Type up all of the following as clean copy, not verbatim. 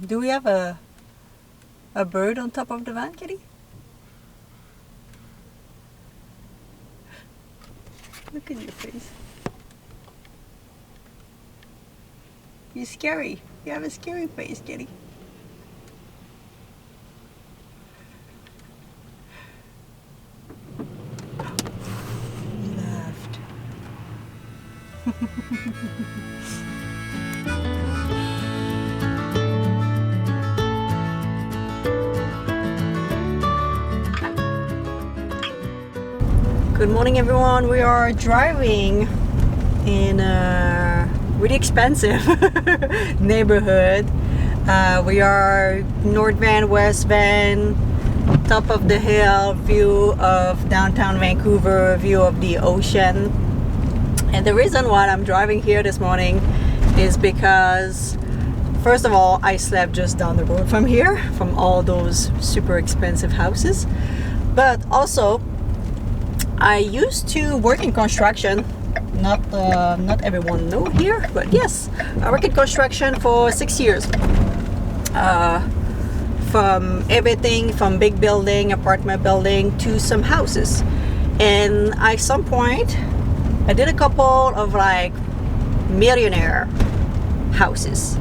Do we have a bird on top of the van, Kitty? Look at your face. You're scary. You have a scary face, Kitty. You laughed. Good morning, everyone. We are driving in a really expensive neighborhood. We are North Van, West Van, top of the hill, view of downtown Vancouver, view of the ocean. And the reason why I'm driving here this morning is because, first of all, I slept just down the road from here, from all those super expensive houses. But also, I used to work in construction. Not everyone know here, but yes, I worked in construction for 6 years. From everything from big building, apartment building to some houses. And at some point, I did a couple of like millionaire houses.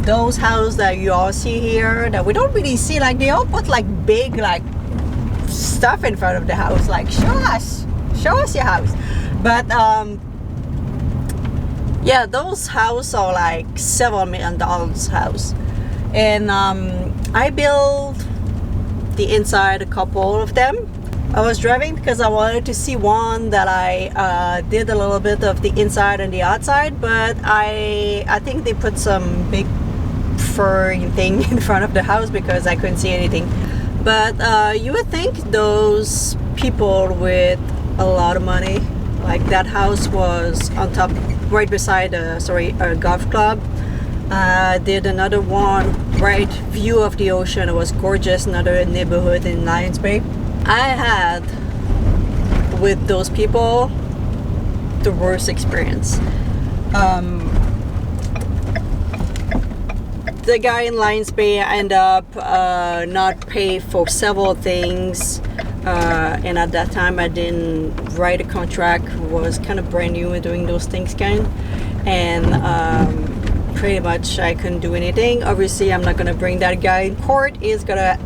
Those houses that you all see here that we don't really see, like they all put like big like stuff in front of the house, like show us your house. But yeah, those houses are like several $1 million house. And I built the inside, a couple of them. I was driving because I wanted to see one that I did a little bit of the inside and the outside, but I think they put some big fur thing in front of the house because I couldn't see anything. But you would think those people with a lot of money, like that house was on top, right beside a golf club. Did another one, right view of the ocean. It was gorgeous, another neighborhood in Lions Bay. I had, with those people, the worst experience. The guy in Lions Bay ended up not pay for several things, and at that time I didn't write a contract. Was kind of brand new in doing those things and pretty much I couldn't do anything. Obviously I'm not gonna bring that guy in court. He's gonna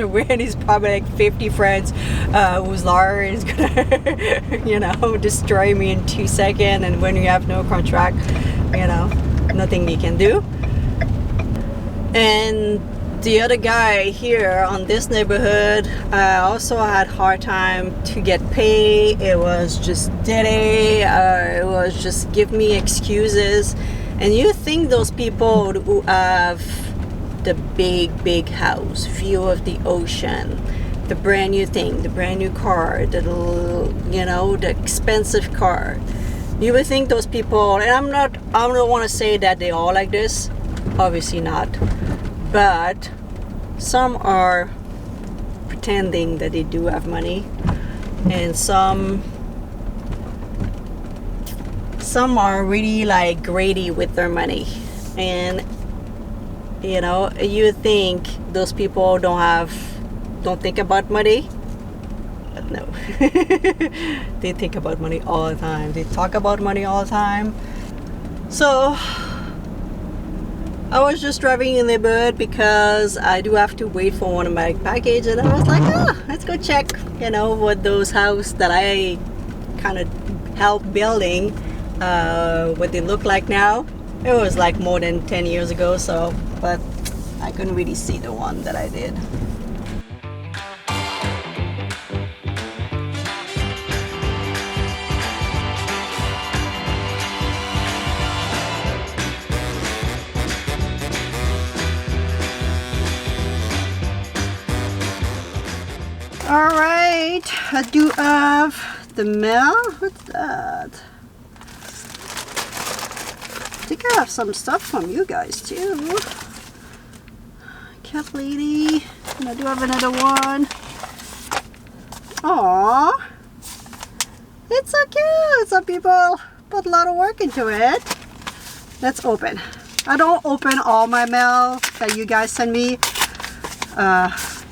win. He's probably like 50 friends whose lawyer is gonna destroy me in 2 seconds, and when you have no contract, nothing you can do. And the other guy here on this neighborhood, I also had hard time to get paid. It was just dirty. It was just give me excuses. And you think those people who have the big house, view of the ocean, the brand new thing, the brand new car, the expensive car, you would think those people, and I don't want to say that they all like this, obviously not, but some are pretending that they do have money, and some are really like greedy with their money. And you think those people don't think about money, but no. They think about money all the time. They talk about money all the time. So I was just driving in the neighborhood because I do have to wait for one of my package, and I was like, let's go check what those houses that I kind of helped building, what they look like now. It was like more than 10 years ago, but I couldn't really see the one that I did. All right, I do have the mail. What's that? I think I have some stuff from you guys too. Cat lady, and I do have another one. Aww, it's so cute. Some people put a lot of work into it. Let's open. I don't open all my mail that you guys send me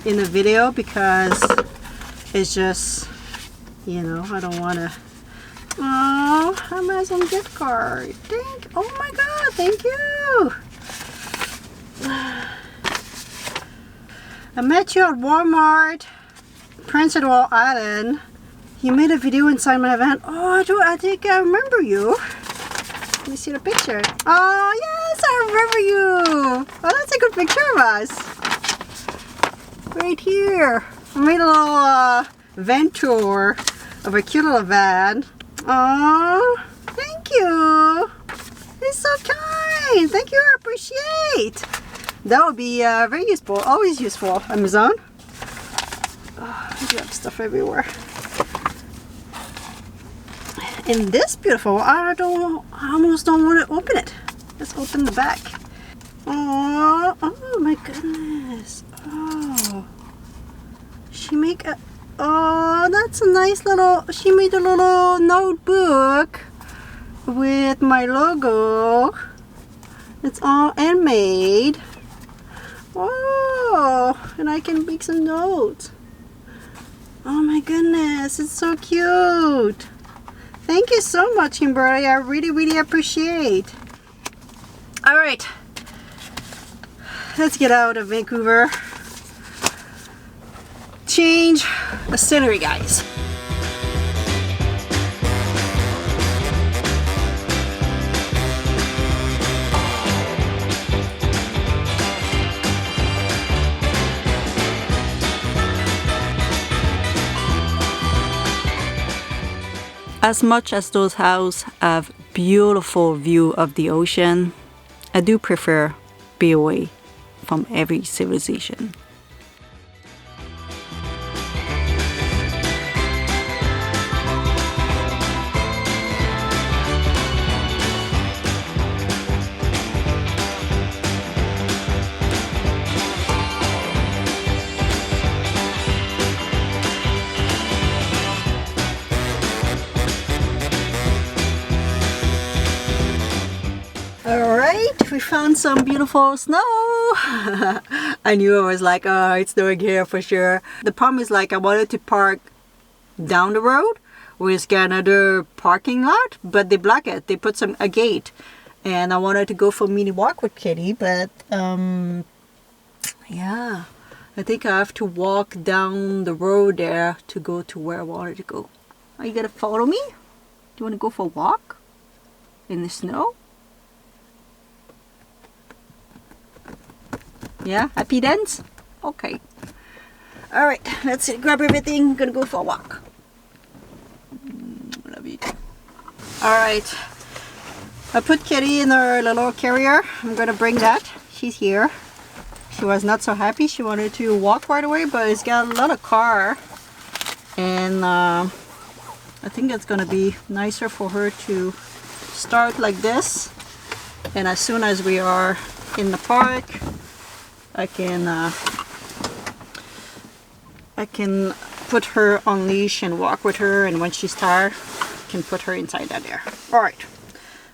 in the video because it's just, you know, I don't want to. Oh, Amazon gift card. Oh my god, thank you. I met you at Walmart, Prince Edward Island. You made a video inside my van. Oh, I think I remember you. Let me see the picture. Oh, yes, I remember you. Oh, that's a good picture of us. Right here. I made a little van tour of a cute little van. Oh, thank you. It's so kind. Thank you. I appreciate. That would be very useful. Always useful. Amazon. Oh, you have stuff everywhere. And this beautiful, I almost don't want to open it. Let's open the back. Oh, oh my goodness. Oh, she make a, oh, that's a nice little, she made a little notebook with my logo. It's all handmade. Whoa, and I can make some notes. Oh my goodness, it's so cute. Thank you so much, Kimberly. I really, really appreciate. All right, let's get out of Vancouver. Change the scenery, guys. As much as those houses have beautiful view of the ocean, I do prefer be away from every civilization. Alright, we found some beautiful snow. I knew I was like, oh, it's snowing here for sure. The problem is like I wanted to park down the road where it's got another parking lot, but they block it. They put a gate. And I wanted to go for a mini walk with Kitty, but yeah, I think I have to walk down the road there to go to where I wanted to go. Are you gonna follow me? Do you want to go for a walk in the snow? Yeah, happy dance? Okay. Alright, let's grab everything. Gonna go for a walk. Love you too. Alright. I put Kitty in her little carrier. I'm gonna bring that. She's here. She was not so happy. She wanted to walk right away, but it's got a lot of car. And I think it's gonna be nicer for her to start like this. And as soon as we are in the park, I can put her on leash and walk with her, and when she's tired, I can put her inside that there. All right.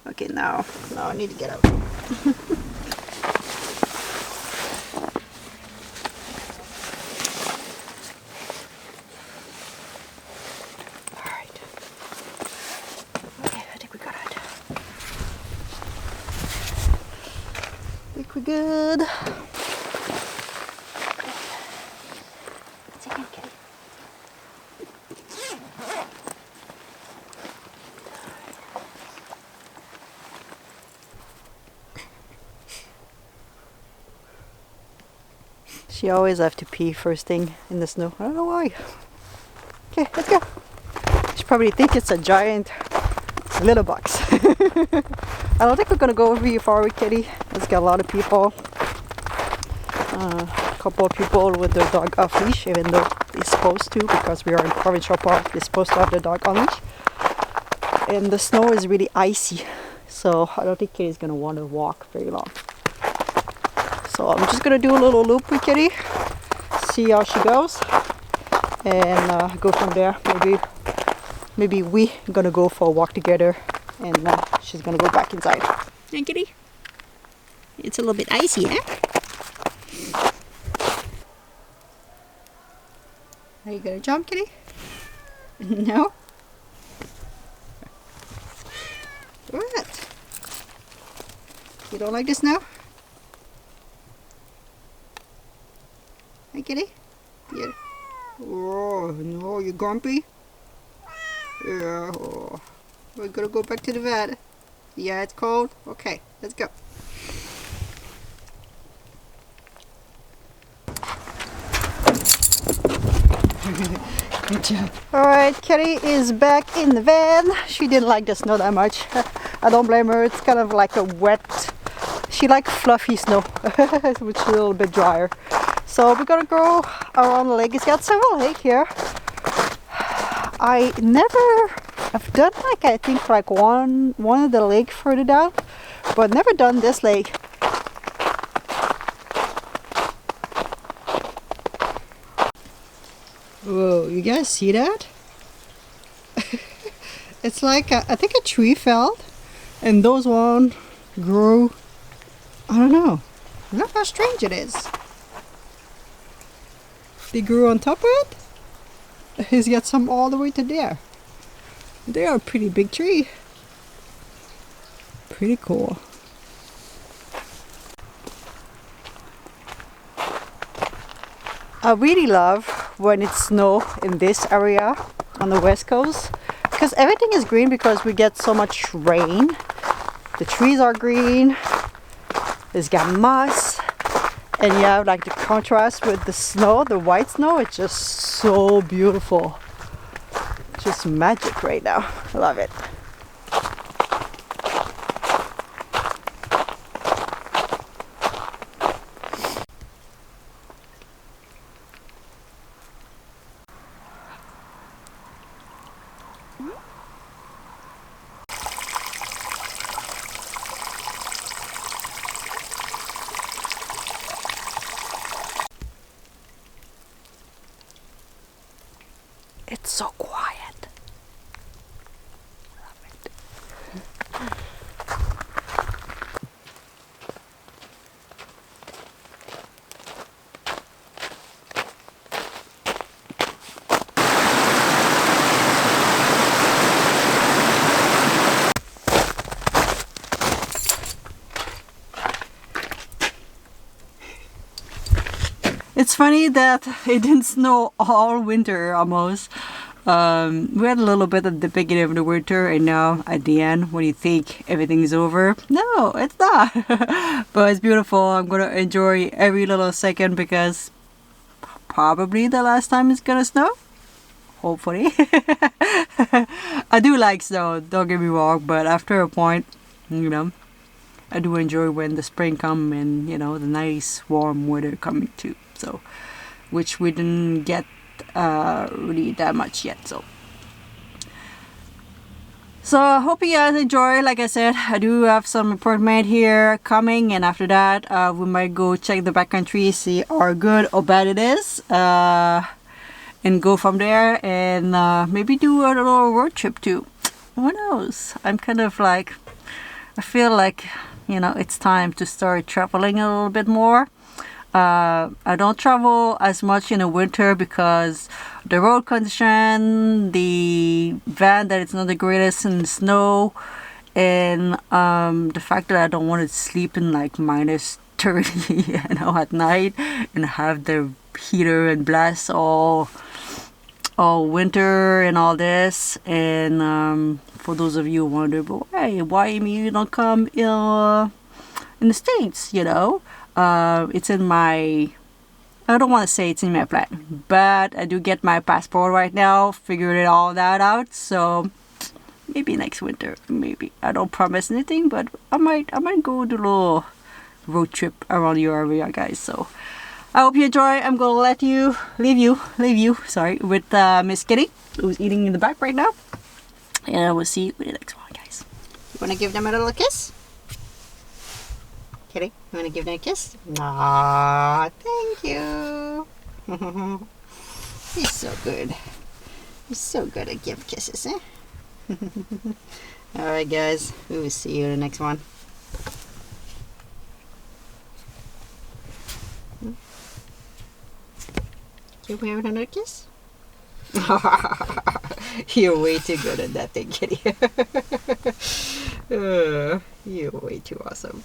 Okay, now I need to get out. All right. Okay, I think we got it. I think we're good. She always have to pee first thing in the snow. I don't know why. Okay, let's go. She probably think it's a giant litter box. I don't think we're gonna go very far with Kitty. It's got a lot of people. A couple of people with their dog off leash, even though they're supposed to, because we are in provincial park. They're supposed to have the dog on leash. And the snow is really icy, so I don't think Kitty's gonna want to walk very long. So I'm just gonna do a little loop with Kitty, see how she goes, and go from there. Maybe we gonna go for a walk together, and she's gonna go back inside. Hey, Kitty. It's a little bit icy, eh? Are you gonna jump, kitty? No? What? You don't like the snow? Hi, kitty? Yeah. Oh, no, you grumpy? Yeah. Oh. We're gonna go back to the vet. Yeah, it's cold? Okay, let's go. Good job. Alright, Kitty is back in the van. She didn't like the snow that much. I don't blame her. It's kind of like a wet. She likes fluffy snow, which is a little bit drier. So we're gonna go around the lake. It's got several lakes here. I've done like I think like one of the lake further down, but never done this lake. Whoa, you guys see that? It's like I think a tree fell and those one grew. I don't know. Look how strange it is. They grew on top of it. He's got some all the way to there. They are a pretty big tree. Pretty cool. I really love when it's snow in this area on the west coast because everything is green because we get so much rain. The trees are green. It's got moss. And you have like the contrast with the snow, the white snow. It's just so beautiful. Just magic right now. I love it. It's so quiet. It's funny that it didn't snow all winter almost. We had a little bit at the beginning of the winter, and now at the end, when you think everything is over, no, it's not. But it's beautiful. I'm gonna enjoy every little second because probably the last time it's gonna snow. Hopefully. I do like snow, don't get me wrong, but after a point, you know, I do enjoy when the spring comes and, you know, the nice warm weather coming too. So, which we didn't get really that much yet. So I hope you guys enjoy. Like I said, I do have some appointment here coming, and after that, we might go check the backcountry, see how good or bad it is, and go from there, and maybe do a little road trip too. Who knows? I'm kind of like, I feel like, you know, it's time to start traveling a little bit more. I don't travel as much in the winter because the road condition, the van that it's not the greatest in the snow, and the fact that I don't want to sleep in like minus 30, you know, at night and have the heater and blast all winter and all this. And for those of you who wonder, but why you don't come in the States, you know? It's in my, I don't want to say it's in my plan, but I do get my passport right now, figured all that out, so maybe next winter, maybe. I don't promise anything, but I might go do a little road trip around your area, guys. So I hope you enjoy. I'm gonna leave you, sorry, with Miss Kitty, who's eating in the back right now, and I will see you in the next one, guys. You wanna give them a little kiss? Kitty, you want to give them a kiss? Aww, thank you. He's so good. He's so good at give kisses, eh? Alright guys, we will see you in the next one. Can we have another kiss? You're way too good at that thing, Kitty. You're way too awesome.